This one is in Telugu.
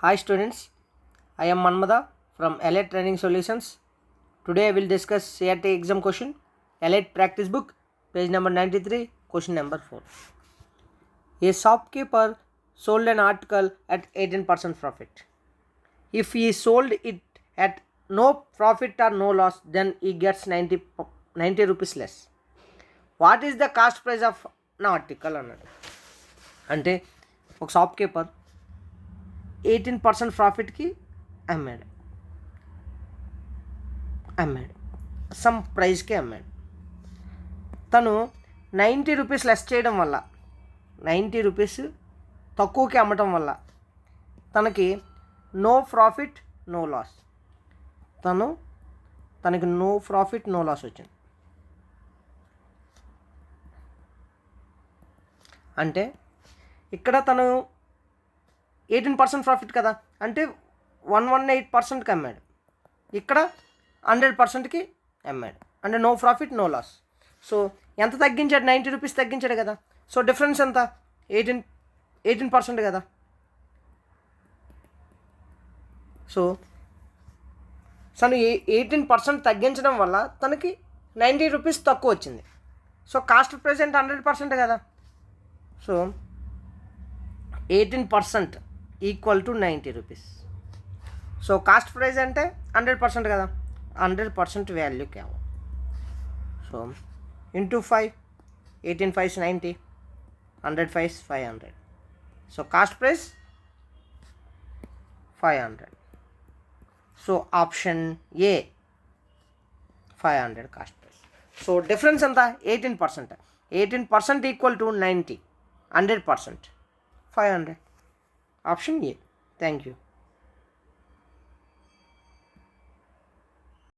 Hi students, I am Manmada from Elite Training Solutions. Today I will discuss CRT exam question, Elite practice book, page number 93, question number 4. A shopkeeper sold an article at 18% profit. If he sold it at no profit or no loss, then he gets 90 rupees less. What is the cost price of an article అన్నాడు. అంటే ఒక షాప్కీపర్ 18% ప్రాఫిట్కి అమ్మాడు సమ్ ప్రైస్కి అమ్మాడు. తను 90 రూపీస్ లెస్ చేయడం వల్ల 90 రూపీస్ తక్కువకి అమ్మటం వల్ల తనకి నో ప్రాఫిట్ నో లాస్ తనకి నో ప్రాఫిట్ నో లాస్ వచ్చింది. అంటే ఇక్కడ తను 18% ప్రాఫిట్ కదా, అంటే 118%కి అమ్మాడు. ఇక్కడ 100%కి అమ్మాడు, అంటే no profit no loss. So ఎంత తగ్గించాడు? 90 రూపీస్ తగ్గించాడు కదా. సో డిఫరెన్స్ ఎంత? 18% కదా. సో తను 18% తగ్గించడం వల్ల తనకి 90 రూపీస్ తక్కువ వచ్చింది. సో కాస్ట్ ప్రైస్ అంటే 100% కదా. So 18% equal to 90 rupees. So cost price అంటే 100% కదా, 100% వాల్యూ కావాలి. So into 5, 18 5 90, 100 5 500. So cost price 500. So option A 500 cost price. So difference ఎంత? 18%. 18% equal to 90, 100%, 500. Option A. Thank you.